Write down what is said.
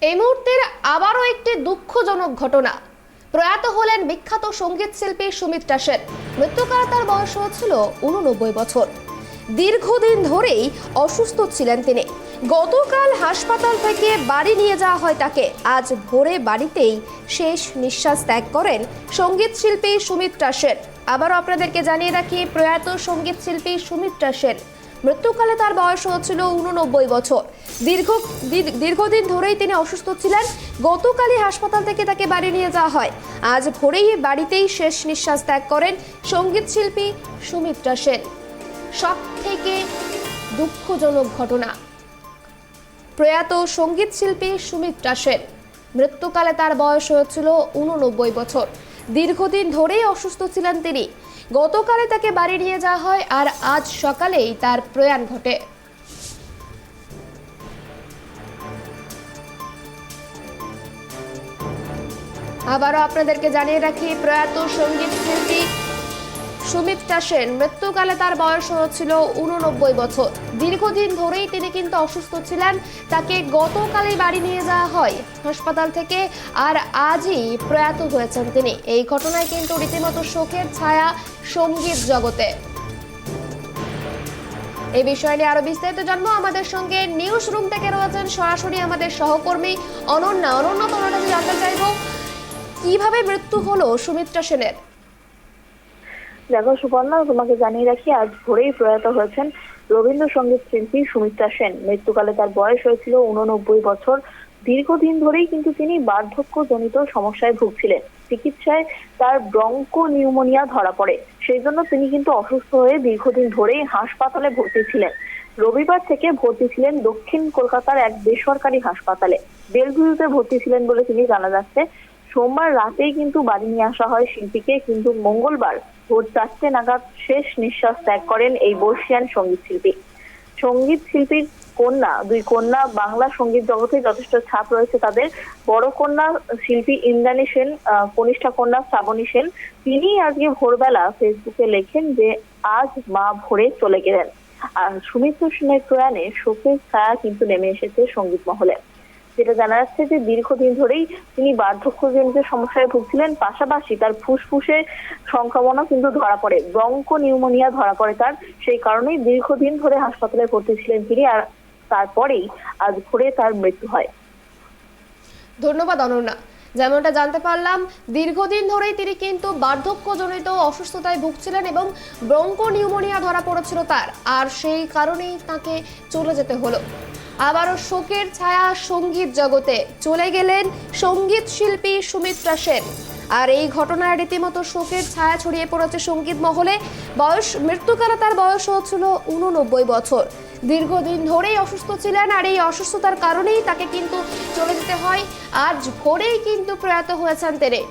এই মুহূর্তের আবারও একটি দুঃখজনক ঘটনা। প্রয়াত হলেন বিখ্যাত সঙ্গীত শিল্পী সুমিত্রা সেন। মৃত্যুকালে তার বয়স হয়েছিল 89 বছর। দীর্ঘদিন ধরেই অসুস্থ ছিলেন তিনি। গতকাল হাসপাতাল থেকে বাড়ি নিয়ে যাওয়া হয় তাকে। আজ ভোরে বাড়িতেই শেষ নিঃশ্বাস ত্যাগ করেন সঙ্গীত শিল্পী সুমিত্রা সেন। আবারও আপনাদেরকে জানিয়ে রাখি, প্রয়াত সঙ্গীত শিল্পী সুমিত্রা সেন মৃত্যুকালে তার বয়স হচ্ছিল 89 বছর। দীর্ঘদিন ধরেই তিনি অসুস্থ ছিলেন। গতকালই হাসপাতাল থেকে তাকে বাড়ি নিয়ে যাওয়া হয়। আজ ভোরেই বাড়িতেই শেষ নিঃশ্বাস ত্যাগ করেন সঙ্গীত শিল্পী সুমিত্রা সেন। সব থেকে দুঃখজনক ঘটনা, প্রয়াত সঙ্গীত শিল্পী সুমিত্রা সেন মৃত্যুকালে তার বয়স হয়েছিল 89 বছর। দীর্ঘদিন ধরেই অসুস্থ ছিলেন তিনি। গতকালে তাকে বাড়ি নিয়ে যাওয়া হয় আর আজ সকালেই তার প্রয়াণ ঘটে। আবারও আপনাদেরকে জানিয়ে রাখি, প্রয়াত সঙ্গীত শিল্পী সুমিত্রা সেন মৃত্যুকালে তার বয়স হচ্ছিল 89 বছর। দীর্ঘদিন ধরেই তিনি কিন্তু অসুস্থ ছিলেন। তাকে গতকালই বাড়ি নিয়ে যাওয়া হয় হাসপাতাল থেকে আর আজই প্রয়াত হয়েছেন তিনি। এই ঘটনায় কিন্তু রীতিমতো শোকের ছায়া সঙ্গীত জগতে। এই বিষয় নিয়ে আরো বিস্তারিত জানবো। আমাদের সঙ্গে নিউজ রুম থেকে রয়েছেন সরাসরি আমাদের সহকর্মী অনন্যা। তোমার কাছে জানতে চাইবো, কিভাবে মৃত্যু হলো সুমিত্রা সেনের? দেখো সুপর্ণা, তোমাকে জানিয়ে রাখি, আজ ভোরেই প্রয়াত হয়েছেন রবীন্দ্রসঙ্গীত শিল্পী সুমিত্রা সেন। মৃত্যুকালে তার বয়স হয়েছিল 89 বছর। দীর্ঘদিন ধরেই কিন্তু তিনি বার্ধক্যজনিত সমস্যায় ভুগছিলেন। চিকিৎসায় তার ব্রঙ্কো নিউমোনিয়া ধরা পড়ে, সেই জন্য তিনি কিন্তু অসুস্থ হয়ে দীর্ঘদিন ধরেই হাসপাতালে ভর্তি ছিলেন। রবিবার থেকে ভর্তি ছিলেন দক্ষিণ কলকাতার এক বেসরকারি হাসপাতালে। বেলভিউতে ভর্তি ছিলেন বলে তিনি জানা যাচ্ছে। সোমবার রাতেই কিন্তু বাড়ি নিয়ে আসা হয় শিল্পীকে, কিন্তু মঙ্গলবার ভোর 4টে নাগাদ শেষ নিঃশ্বাস ত্যাগ করেন এই বর্ষিয়ান সঙ্গীত শিল্পী। সঙ্গীত শিল্পীর কন্যা, দুই কন্যা বাংলা সঙ্গীত জগতে যথেষ্ট ছাপ রয়েছে তাদের। বড় কন্যা শিল্পী ইন্দ্রাণী সেন, কনিষ্ঠা কন্যা শ্রাবণী সেন, তিনি আজকে ভোরবেলা ফেসবুকে লেখেন যে আজ মা ভোরে চলে গেলেন। আর সুমিত্রা সেনের প্রয়াণে শোকের ছায়া কিন্তু নেমে এসেছে সঙ্গীত মহলে। যেটা জানা যাচ্ছে যে দীর্ঘদিন ধরেই তিনি বার্ধক্যজনিত সমস্যায় ভুগছিলেন। পাশাপাশি তার ফুসফুসে সংক্রমণও কিন্তু ধরা পড়ে, ব্রঙ্কো নিউমোনিয়া ধরা পড়ে তার। সেই কারণেই দীর্ঘদিন ধরে হাসপাতালে ভর্তি ছিলেন তিনি, আর তারপরেই আজ ভোরে তার মৃত্যু হয়। ধন্যবাদ অনন্যা। যেমনটা জানতে পারলাম, দীর্ঘদিন ধরেই তিনি কিন্তু বার্ধক্যজনিত অসুস্থতায় ভুগছিলেন এবং ব্রঙ্কো নিউমোনিয়া ধরা পড়েছিল তার, আর সেই কারণেই তাকে চলে যেতে হলো। আবারও শোকের ছায়া সঙ্গীত জগতে। চলে গেলেন সঙ্গীত শিল্পী সুমিত্রা সেন। আর এই ঘটনায় রীতিমতো শোকের ছায়া ছড়িয়ে পড়েছে সঙ্গীত মহলে। মৃত্যুকালে তার বয়স হচ্ছিল 89 বছর। দীর্ঘদিন ধরেই অসুস্থ ছিলেন আর এই অসুস্থতার কারণেই তাকে কিন্তু চলে যেতে হয়। আজ ভোরেই কিন্তু প্রয়াত হয়েছেন তিনি।